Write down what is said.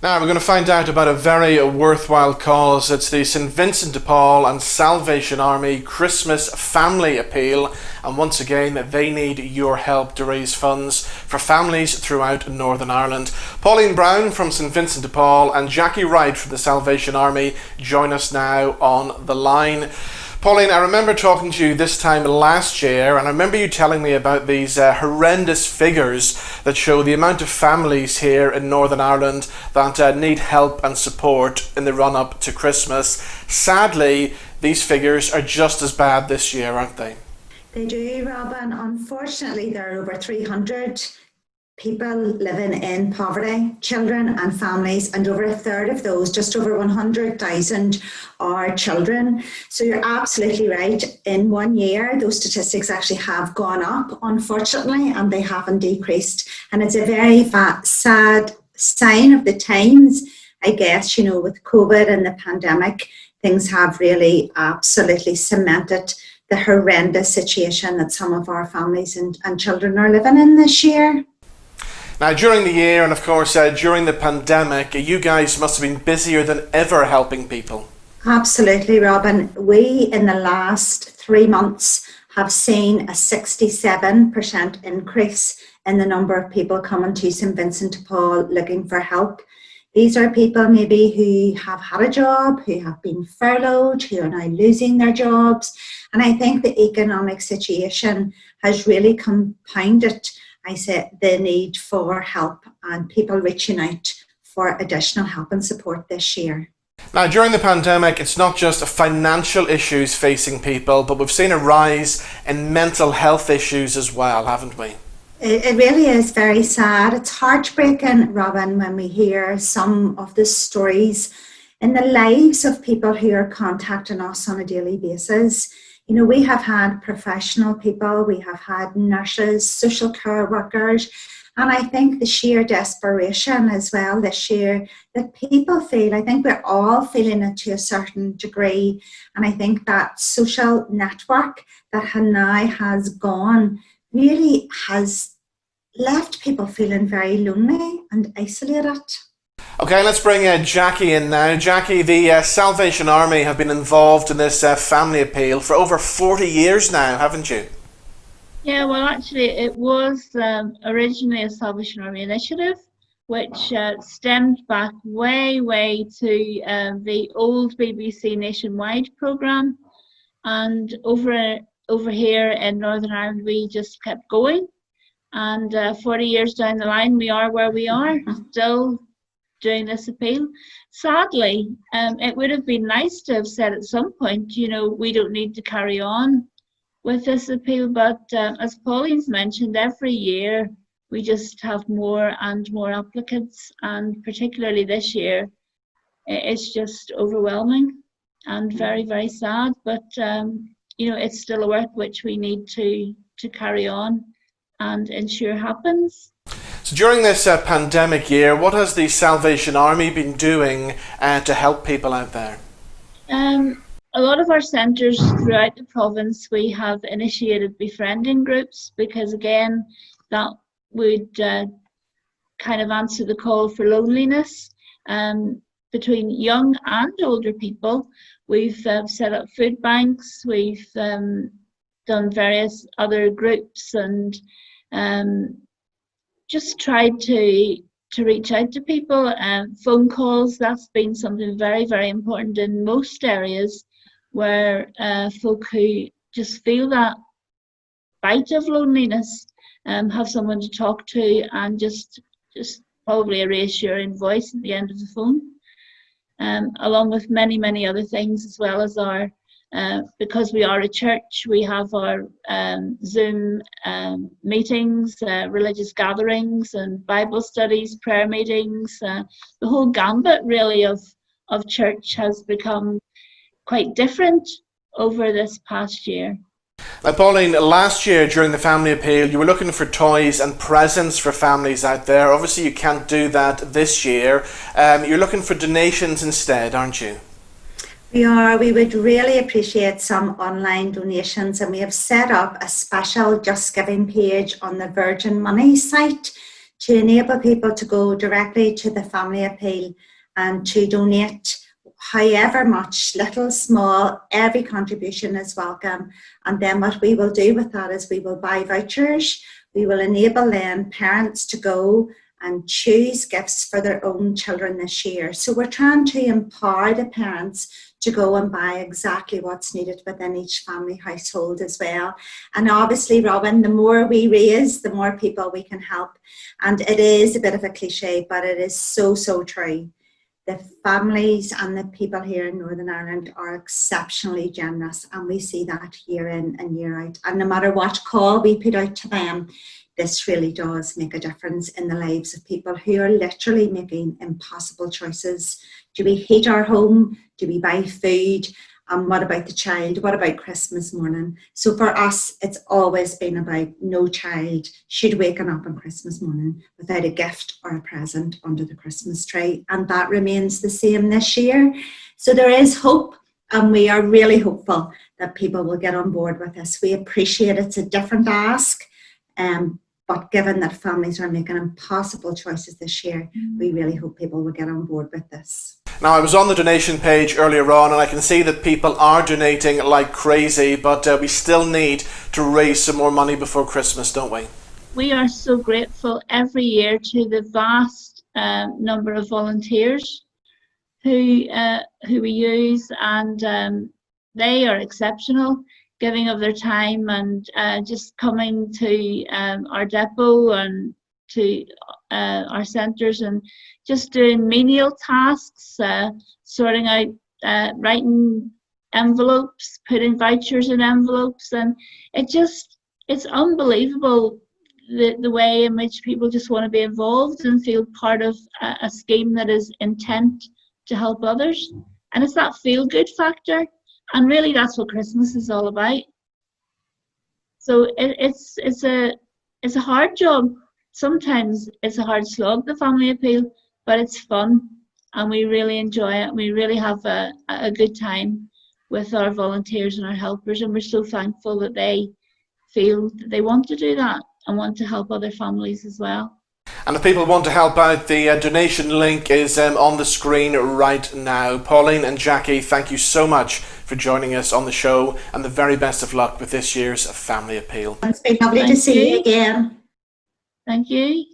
Now we're going to find out about a very worthwhile cause. It's the St. Vincent de Paul and Salvation Army Christmas Family Appeal, and once again they need your help to raise funds for families throughout Northern Ireland. Pauline Brown from St. Vincent de Paul and Jacqui Wright from the Salvation Army join us now on the line. Pauline, I remember talking to you this time last year, and I remember you telling me about these horrendous figures that show the amount of families here in Northern Ireland that need help and support in the run-up to Christmas. Sadly, these figures are just as bad this year, aren't they? They do, Robin. Unfortunately, there are over 300 people living in poverty, children and families, and over a third of those, just over 100,000, are children. So you're absolutely right. In 1 year, those statistics actually have gone up, unfortunately, and they haven't decreased. And it's a very sad sign of the times, I guess, with COVID and the pandemic. Things have really absolutely cemented the horrendous situation that some of our families and children are living in this year. Now, during the year and of course during the pandemic, you guys must have been busier than ever helping people. Absolutely, Robin. We, in the last 3 months, have seen a 67% increase in the number of people coming to St. Vincent de Paul looking for help. These are people maybe who have had a job, who have been furloughed, who are now losing their jobs. And I think the economic situation has really compounded, I said, the need for help and people reaching out for additional help and support this year. Now, during the pandemic, it's not just financial issues facing people, but we've seen a rise in mental health issues as well, haven't we? It really is very sad. It's heartbreaking, Robin, when we hear some of the stories in the lives of people who are contacting us on a daily basis. We have had professional people, we have had nurses, social care workers, and I think the sheer desperation as well this year that people feel, I think we're all feeling it to a certain degree, and I think that social network that now has gone really has left people feeling very lonely and isolated. Okay, let's bring Jacqui in now. Jacqui, the Salvation Army have been involved in this family appeal for over 40 years now, haven't you? Yeah, well, actually, it was originally a Salvation Army initiative, which stemmed back way to the old BBC Nationwide programme. And over here in Northern Ireland, we just kept going. And 40 years down the line, we are where we are, still doing this appeal. Sadly, it would have been nice to have said at some point, we don't need to carry on with this appeal, but as Pauline's mentioned, every year we just have more and more applicants, and particularly this year, it's just overwhelming and very, very sad, but it's still a work which we need to carry on and ensure happens. So during this pandemic year, what has the Salvation Army been doing to help people out there? A lot of our centres throughout the province, we have initiated befriending groups because, again, that would kind of answer the call for loneliness between young and older people. We've set up food banks, we've done various other groups and just tried to reach out to people. Phone calls, that's been something very, very important in most areas where folk who just feel that bite of loneliness have someone to talk to and just probably a reassuring voice at the end of the phone, along with many, many other things, as well as our because we are a church, we have our Zoom meetings, religious gatherings and Bible studies, prayer meetings. The whole gambit really of church has become quite different over this past year. Now, Pauline, last year during the family appeal, you were looking for toys and presents for families out there. Obviously, you can't do that this year. You're looking for donations instead, aren't you? We are. We would really appreciate some online donations, and we have set up a special Just Giving page on the Virgin Money site to enable people to go directly to the family appeal and to donate however much, little, small, every contribution is welcome. And then what we will do with that is we will buy vouchers. We will enable then parents to go and choose gifts for their own children this year. So we're trying to empower the parents to go and buy exactly what's needed within each family household as well. And obviously, Robin, the more we raise, the more people we can help. And it is a bit of a cliche, but it is so, so true. The families and the people here in Northern Ireland are exceptionally generous, and we see that year in and year out. And no matter what call we put out to them, this really does make a difference in the lives of people who are literally making impossible choices. Do we heat our home? Do we buy food? What about the child? What about Christmas morning? So for us, it's always been about no child should waken up on Christmas morning without a gift or a present under the Christmas tree. And that remains the same this year. So there is hope, and we are really hopeful that people will get on board with this. We appreciate it's a different ask, but given that families are making impossible choices this year, we really hope people will get on board with this. Now, I was on the donation page earlier on, and I can see that people are donating like crazy, but we still need to raise some more money before Christmas, don't we? We are so grateful every year to the vast number of volunteers who we use, and they are exceptional, giving of their time and just coming to our depot and to our centres and just doing menial tasks, sorting out, writing envelopes, putting vouchers in envelopes, and it's unbelievable the way in which people just want to be involved and feel part of a scheme that is intent to help others. And it's that feel-good factor, and really that's what Christmas is all about. So it's a hard job. Sometimes it's a hard slog, the family appeal, but it's fun and we really enjoy it. We really have a good time with our volunteers and our helpers, and we're so thankful that they feel that they want to do that and want to help other families as well. And if people want to help out, the donation link is on the screen right now. Pauline and Jacqui, thank you so much for joining us on the show, and the very best of luck with this year's family appeal. It's been lovely to see you again. Thank you.